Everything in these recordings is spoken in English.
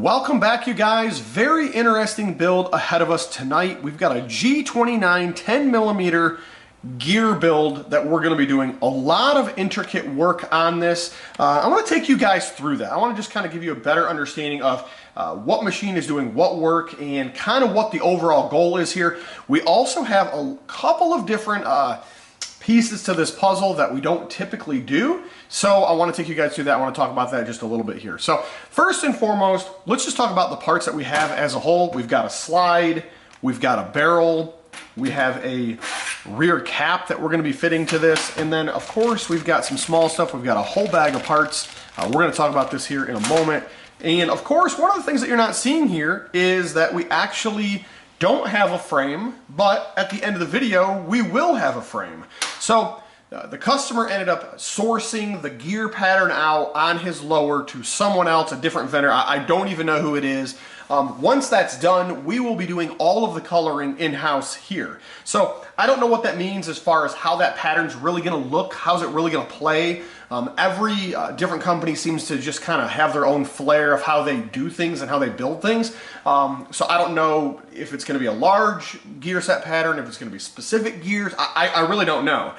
Welcome back, you guys. Very interesting build ahead of us tonight. We've got a G29 10mm gear build that we're going to be doing. A lot of intricate work on this. I want to take you guys through that. I want to just kind of give you a better understanding of what machine is doing what work and kind of what the overall goal is here. We also have a couple of different pieces to this puzzle that we don't typically do. So I want to take you guys through that. I want to talk about that just a little bit here. So first and foremost, let's just talk about the parts that we have as a whole. We've got a slide, we've got a barrel, we have a rear cap that we're going to be fitting to this. And then of course, we've got some small stuff. We've got a whole bag of parts. We're going to talk about this here in a moment. And of course, one of the things that you're not seeing here is that we actually don't have a frame, but at the end of the video, we will have a frame. So the customer ended up sourcing the gear pattern out on his lower to someone else, a different vendor. I don't even know who it is. Once that's done, we will be doing all of the coloring in-house here. So I don't know what that means as far as how that pattern's really gonna look, how's it really gonna play. Every different company seems to just kind of have their own flair of how they do things and how they build things. So I don't know if it's gonna be a large gear set pattern, if it's gonna be specific gears, I really don't know.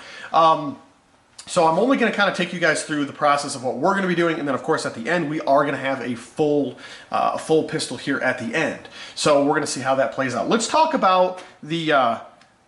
So I'm only going to kind of take you guys through the process of what we're going to be doing, and then of course at the end we are going to have a full pistol here at the end. So we're going to see how that plays out. Let's talk about the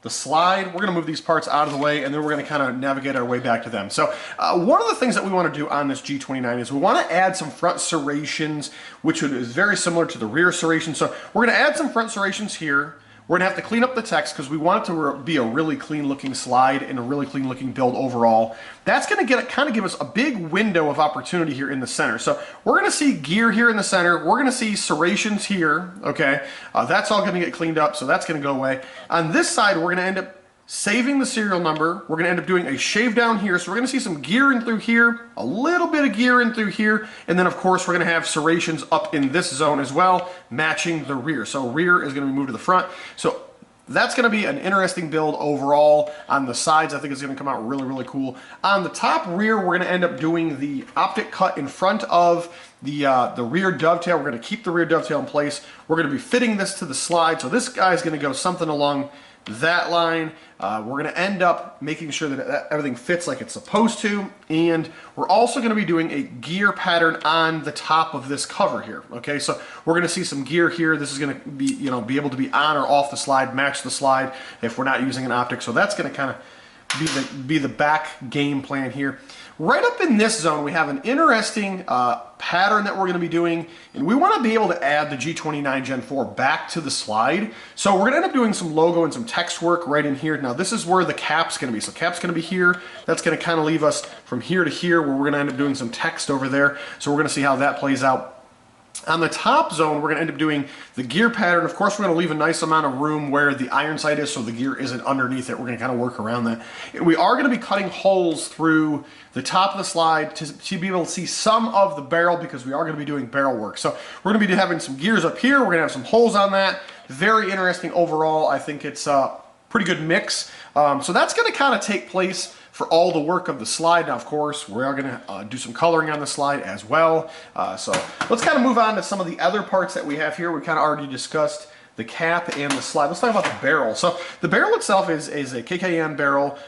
slide. We're going to move these parts out of the way, and then we're going to kind of navigate our way back to them. So one of the things that we want to do on this G29 is we want to add some front serrations, which is very similar to the rear serrations. So we're going to add some front serrations here. We're gonna have to clean up the text because we want it to be a really clean looking slide and a really clean looking build overall. That's gonna kind of give us a big window of opportunity here in the center. So we're gonna see gear here in the center. We're gonna see serrations here, okay? That's all gonna get cleaned up, so that's gonna go away. On this side, we're gonna end up saving the serial number. We're gonna end up doing a shave down here. So we're gonna see some gear in through here, a little bit of gear in through here, and then of course we're gonna have serrations up in this zone as well, matching the rear. So rear is gonna be moved to the front. So that's gonna be an interesting build overall. On the sides, I think it's gonna come out really, really cool. On the top rear, we're gonna end up doing the optic cut in front of the rear dovetail. We're gonna keep the rear dovetail in place. We're gonna be fitting this to the slide. So this guy's gonna go something along that line. We're going to end up making sure that everything fits like it's supposed to, and we're also going to be doing a gear pattern on the top of this cover here. Okay, so we're going to see some gear here. This is going to be, be able to be on or off the slide, match the slide if we're not using an optic. So that's going to kind of be the back game plan here. Right up in this zone, we have an interesting pattern that we're going to be doing, and we want to be able to add the G29 Gen 4 back to the slide. So we're going to end up doing some logo and some text work right in here. Now this is where the cap's going to be. So cap's going to be here. That's going to kind of leave us from here to here, where we're going to end up doing some text over there. So we're going to see how that plays out. On the top zone, we're going to end up doing the gear pattern. Of course, we're going to leave a nice amount of room where the iron sight is so the gear isn't underneath it. We're going to kind of work around that. And we are going to be cutting holes through the top of the slide to be able to see some of the barrel, because we are going to be doing barrel work. So we're going to be having some gears up here. We're going to have some holes on that. Very interesting overall. I think it's a pretty good mix. So that's going to kind of take place for all the work of the slide. Now, of course, we are going to do some coloring on the slide as well. So let's kind of move on to some of the other parts that we have here. We kind of already discussed the cap and the slide. Let's talk about the barrel. So the barrel itself is a KKN barrel.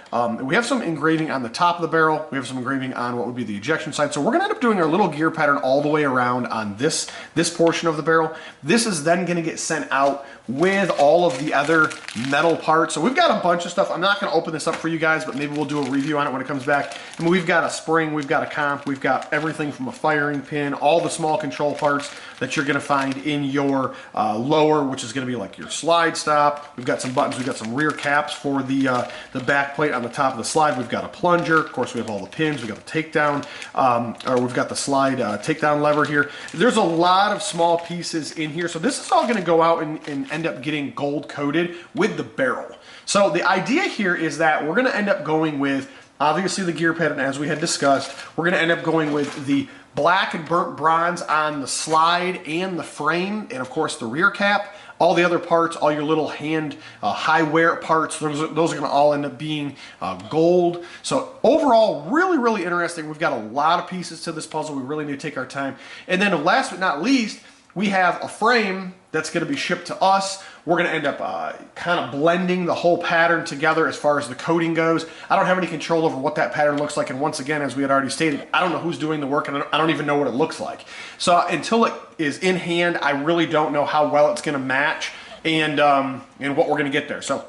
We have some engraving on the top of the barrel. We have some engraving on what would be the ejection side. So we're going to end up doing our little gear pattern all the way around on this portion of the barrel. This is then going to get sent out with all of the other metal parts. So we've got a bunch of stuff. I'm not going to open this up for you guys, but maybe we'll do a review on it when it comes back. I mean, we've got a spring, we've got a comp, we've got everything from a firing pin, all the small control parts that you're going to find in your lower, which is going to be like your slide stop. We've got some buttons, we've got some rear caps for the back plate on the top of the slide. We've got a plunger. Of course, we have all the pins. We've got the takedown, or we've got the slide takedown lever here. There's a lot of small pieces in here. So this is all going to go out and end up getting gold coated with the barrel. So the idea here is that we're going to end up going with, obviously, the gear pattern as we had discussed. We're going to end up going with the black and burnt bronze on the slide and the frame, and of course the rear cap. All the other parts, all your little hand high wear parts, those are going to all end up being gold. So overall, really, really interesting. We've got a lot of pieces to this puzzle. We really need to take our time. And then last but not least, we have a frame that's going to be shipped to us. We're going to end up kind of blending the whole pattern together as far as the coating goes. I don't have any control over what that pattern looks like, and once again, as we had already stated, I don't know who's doing the work, and I don't even know what it looks like. So until it is in hand, I really don't know how well it's going to match and what we're going to get there. So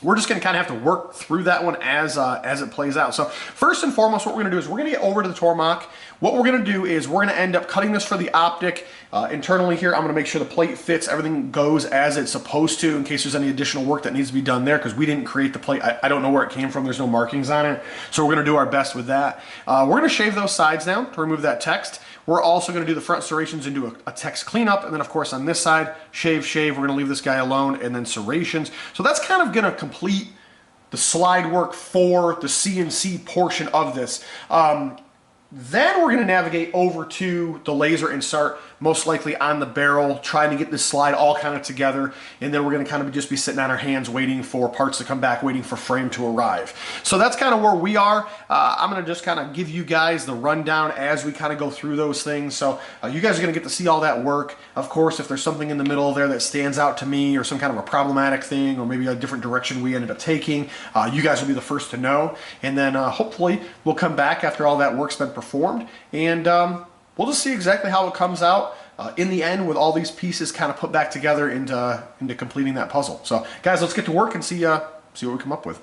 we're just going to kind of have to work through that one as it plays out. So first and foremost, what we're going to do is we're going to get over to the Tormach. What we're going to do is we're going to end up cutting this for the optic. Internally here, I'm going to make sure the plate fits, everything goes as it's supposed to in case there's any additional work that needs to be done there, because we didn't create the plate. I don't know where it came from. There's no markings on it. So we're going to do our best with that. We're going to shave those sides down to remove that text. We're also going to do the front serrations and do a text cleanup. And then, of course, on this side, shave. We're going to leave this guy alone, and then serrations. So that's kind of going to complete the slide work for the CNC portion of this. Then we're going to navigate over to the laser and start most likely on the barrel, trying to get this slide all kind of together. And then we're going to kind of just be sitting on our hands waiting for parts to come back, waiting for frame to arrive. So that's kind of where we are. I'm going to just kind of give you guys the rundown as we kind of go through those things. So you guys are going to get to see all that work. Of course, if there's something in the middle there that stands out to me, or some kind of a problematic thing, or maybe a different direction we ended up taking, you guys will be the first to know. And then hopefully we'll come back after all that work's been performed, and we'll just see exactly how it comes out in the end, with all these pieces kind of put back together into completing that puzzle. So guys, let's get to work and see what we come up with.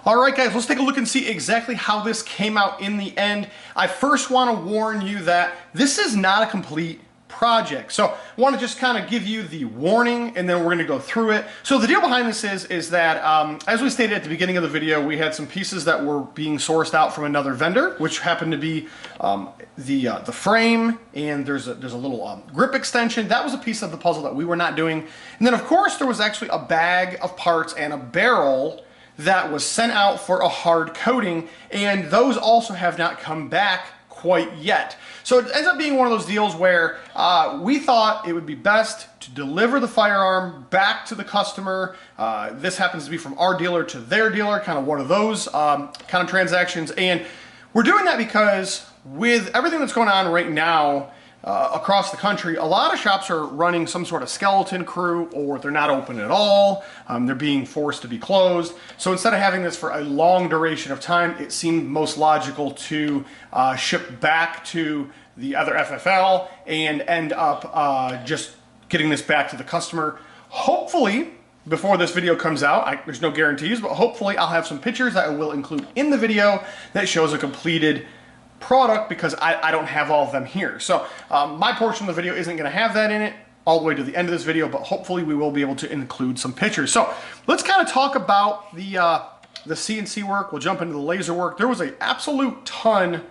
All right, guys, let's take a look and see exactly how this came out in the end. I first want to warn you that this is not a complete project. So I want to just kind of give you the warning, and then we're going to go through it. So the deal behind this is that, as we stated at the beginning of the video, we had some pieces that were being sourced out from another vendor, which happened to be the frame, and there's a little grip extension. That was a piece of the puzzle that we were not doing. And then, of course, there was actually a bag of parts and a barrel that was sent out for a hard coating, and those also have not come back quite yet. So it ends up being one of those deals where we thought it would be best to deliver the firearm back to the customer. This happens to be from our dealer to their dealer, kind of one of those kind of transactions. And we're doing that because with everything that's going on right now across the country, a lot of shops are running some sort of skeleton crew, or they're not open at all. They're being forced to be closed. So instead of having this for a long duration of time, it seemed most logical to ship back to the other FFL and end up just getting this back to the customer. Hopefully, before this video comes out, there's no guarantees, but hopefully I'll have some pictures that I will include in the video that shows a completed product, because I don't have all of them here. So my portion of the video isn't going to have that in it all the way to the end of this video, but hopefully we will be able to include some pictures. So let's kind of talk about the CNC work. We'll jump into the laser work. There was an absolute ton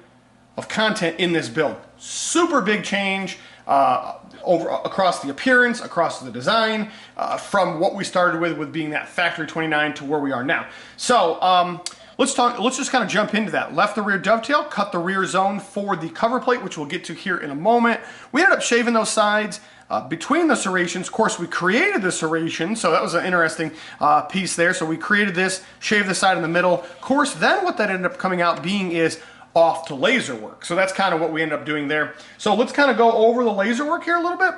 of content in this build. Super big change across the appearance, across the design, from what we started with being that factory 29 to where we are now. So let's just kind of jump into that. Left the rear dovetail, cut the rear zone for the cover plate, which we'll get to here in a moment. We ended up shaving those sides. Between the serrations, of course, we created the serration, so that was an interesting piece there. So we created this, shaved the side in the middle. Of course, then what that ended up coming out being is off to laser work. So that's kind of what we ended up doing there. So let's kind of go over the laser work here a little bit.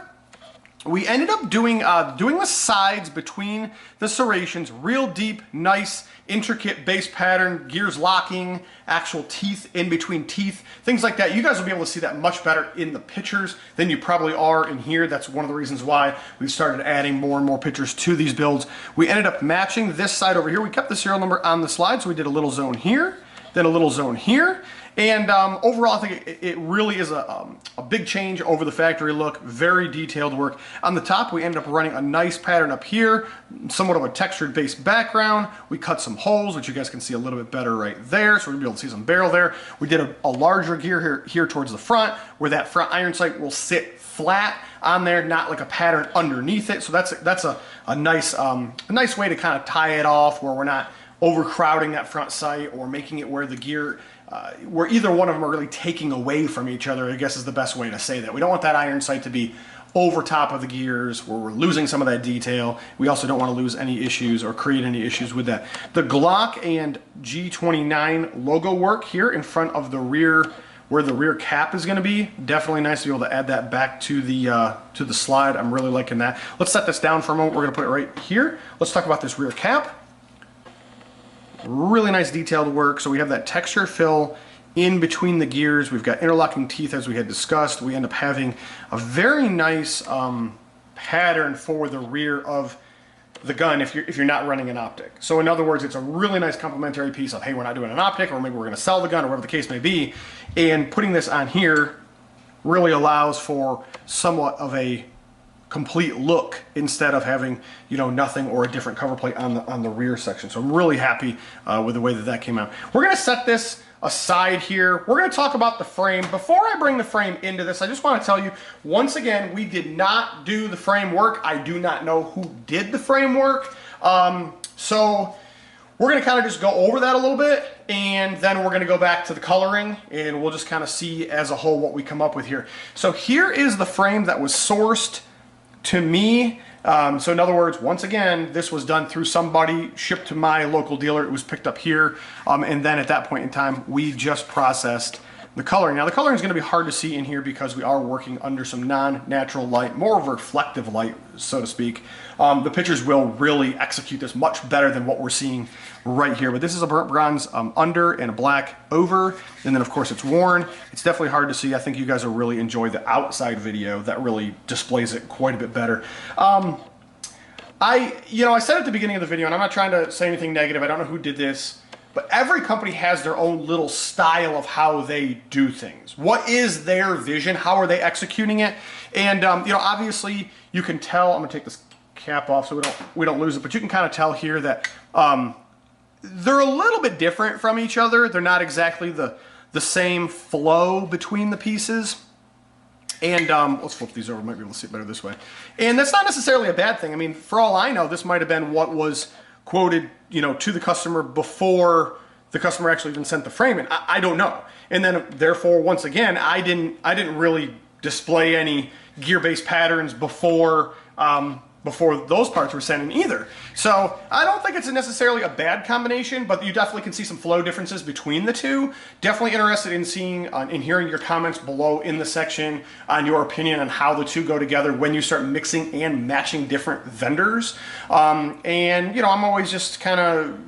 We ended up doing the sides between the serrations, real deep, nice, intricate base pattern, gears locking, actual teeth in between teeth, things like that. You guys will be able to see that much better in the pictures than you probably are in here. That's one of the reasons why we started adding more and more pictures to these builds. We ended up matching this side over here. We kept the serial number on the slide, so we did a little zone here, then a little zone here. And overall, I think it really is a big change over the factory look. Very detailed work. On the top, we ended up running a nice pattern up here, somewhat of a textured base background. We cut some holes, which you guys can see a little bit better right there. So we're gonna be able to see some barrel there. We did a larger gear here towards the front, where that front iron sight will sit flat on there, not like a pattern underneath it. So that's a nice way to kind of tie it off, where we're not overcrowding that front sight or making it where the gear, where either one of them are really taking away from each other, I guess is the best way to say that. We don't want that iron sight to be over top of the gears where we're losing some of that detail. We also don't want to lose any issues or create any issues with that. The Glock and G29 logo work here in front of the rear, where the rear cap is going to be, definitely nice to be able to add that back to the slide. I'm really liking that. Let's set this down for a moment. We're going to put it right here. Let's talk about this rear cap. Really nice detailed work. So we have that texture fill in between the gears. We've got interlocking teeth, as we had discussed. We end up having a very nice pattern for the rear of the gun if you're not running an optic. So in other words, it's a really nice complementary piece of, hey, we're not doing an optic, or maybe we're going to sell the gun, or whatever the case may be. And putting this on here really allows for somewhat of a complete look instead of having, you know, nothing or a different cover plate on the rear section. So I'm really happy with the way that came out. We're going to set this aside here. We're going to talk about the frame. Before I bring the frame into this, I just want to tell you, once again, we did not do the frame work. I do not know who did the frame work. So we're going to kind of just go over that a little bit, and then we're going to go back to the coloring, and we'll just kind of see as a whole what we come up with here. So here is the frame that was sourced to me. So in other words, once again, this was done through somebody, shipped to my local dealer. It was picked up here. And then at that point in time, we just processed the coloring. Now the coloring is going to be hard to see in here because we are working under some non-natural light, more of a reflective light, so to speak. The pictures will really execute this much better than what we're seeing right here. But this is a burnt bronze under and a black over. And then of course it's worn. It's definitely hard to see. I think you guys will really enjoy the outside video that really displays it quite a bit better. I said at the beginning of the video, and I'm not trying to say anything negative. I don't know who did this, but every company has their own little style of how they do things. What is their vision? How are they executing it? And obviously you can tell. I'm gonna take this cap off so we don't lose it. But you can kind of tell here that they're a little bit different from each other. They're not exactly the same flow between the pieces. And let's flip these over. Might be able to see it better this way. And that's not necessarily a bad thing. I mean, for all I know, this might have been what was quoted, to the customer before the customer actually even sent the frame in. I don't know. And then therefore, once again, I didn't really display any gear-based patterns before those parts were sent in either. So I don't think it's necessarily a bad combination, but you definitely can see some flow differences between the two. Definitely interested in seeing and hearing your comments below in the section on your opinion on how the two go together when you start mixing and matching different vendors. I'm always just kind of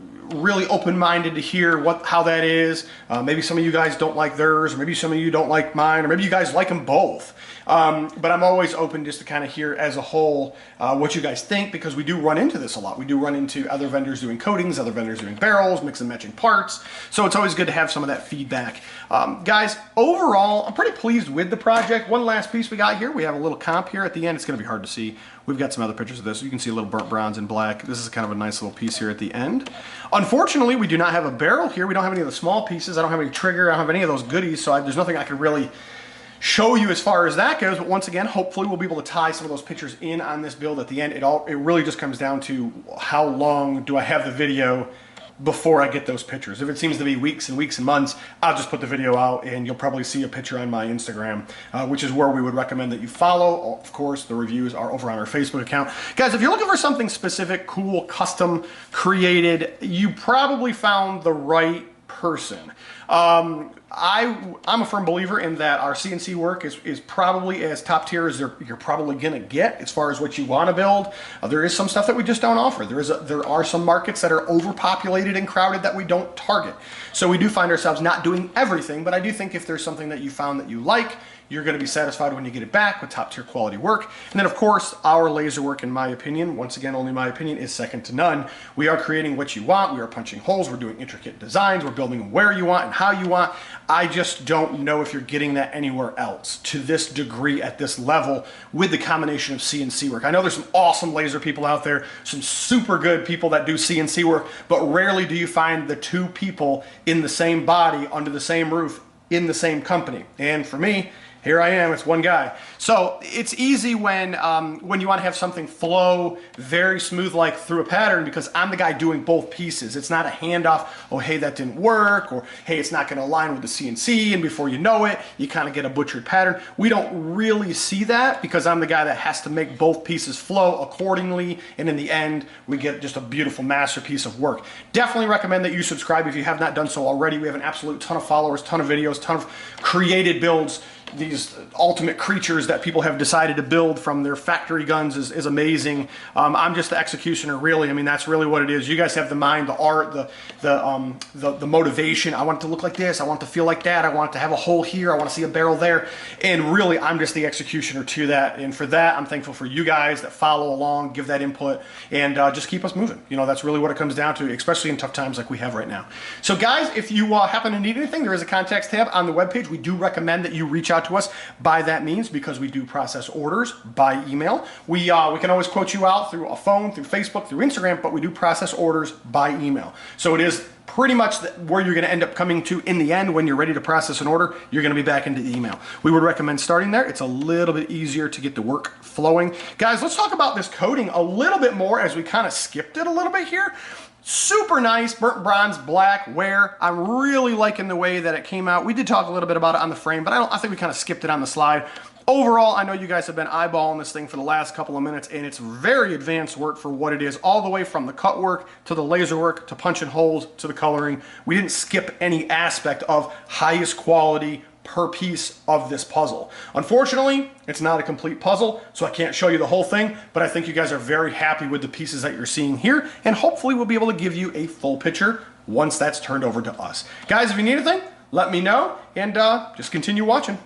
really open-minded to hear how that is. Maybe some of you guys don't like theirs, or maybe some of you don't like mine, or maybe you guys like them both. But I'm always open just to kind of hear as a whole what you guys think, because we do run into this a lot. We do run into other vendors doing coatings, other vendors doing barrels, mix and matching parts. So it's always good to have some of that feedback. Guys, overall, I'm pretty pleased with the project. One last piece we got here. We have a little comp here at the end. It's going to be hard to see We've got some other pictures of this. You can see a little burnt bronze and black. This is kind of a nice little piece here at the end. Unfortunately, we do not have a barrel here. We don't have any of the small pieces. I don't have any trigger. I don't have any of those goodies, so there's nothing I can really show you as far as that goes. But once again, hopefully we'll be able to tie some of those pictures in on this build at the end. It really just comes down to how long do I have the video before I get those pictures. If it seems to be weeks and weeks and months, I'll just put the video out and you'll probably see a picture on my Instagram, which is where we would recommend that you follow. Of course, the reviews are over on our Facebook account. Guys, if you're looking for something specific, cool, custom, created, you probably found the right person. I'm a firm believer in that our CNC work is probably as top tier as you're probably gonna get as far as what you want to build. There is some stuff that we just don't offer. There are some markets that are overpopulated and crowded that we don't target. So we do find ourselves not doing everything, but I do think if there's something that you found that you like, you're going to be satisfied when you get it back with top tier quality work. And then of course, our laser work, in my opinion, once again, only my opinion, is second to none. We are creating what you want. We are punching holes. We're doing intricate designs. We're building them where you want and how you want. I just don't know if you're getting that anywhere else to this degree at this level with the combination of CNC work. I know there's some awesome laser people out there, some super good people that do CNC work, but rarely do you find the two people in the same body under the same roof in the same company. And for me, here I am, it's one guy. So it's easy when you want to have something flow very smooth like through a pattern, because I'm the guy doing both pieces. It's not a handoff, oh hey, that didn't work, or hey, it's not going to align with the CNC, and before you know it, you kind of get a butchered pattern. We don't really see that because I'm the guy that has to make both pieces flow accordingly, and in the end, we get just a beautiful masterpiece of work. Definitely recommend that you subscribe if you have not done so already. We have an absolute ton of followers, ton of videos, ton of created builds. These ultimate creatures that people have decided to build from their factory guns is amazing. I'm just the executioner, really. I mean, that's really what it is. You guys have the mind, the art, the motivation. I want it to look like this. I want it to feel like that. I want it to have a hole here. I want to see a barrel there. And really, I'm just the executioner to that. And for that, I'm thankful for you guys that follow along, give that input, and just keep us moving. You know, that's really what it comes down to, especially in tough times like we have right now. So guys, if you happen to need anything, there is a contacts tab on the webpage. We do recommend that you reach out to us by that means, because we do process orders by email. We can always quote you out through a phone, through Facebook, through Instagram, but we do process orders by email. So it is pretty much where you're going to end up coming to in the end. When you're ready to process an order, you're going to be back into email. We would recommend starting there. It's a little bit easier to get the work flowing. Guys, let's talk about this coating a little bit more, as we kind of skipped it a little bit here. Super nice, burnt bronze, black wear. I'm really liking the way that it came out. We did talk a little bit about it on the frame, but I think we kind of skipped it on the slide. Overall, I know you guys have been eyeballing this thing for the last couple of minutes, and it's very advanced work for what it is, all the way from the cut work to the laser work to punching holes to the coloring. We didn't skip any aspect of highest quality per piece of this puzzle. Unfortunately, it's not a complete puzzle, so I can't show you the whole thing, but I think you guys are very happy with the pieces that you're seeing here, and hopefully we'll be able to give you a full picture once that's turned over to us. Guys, if you need anything, let me know, and just continue watching.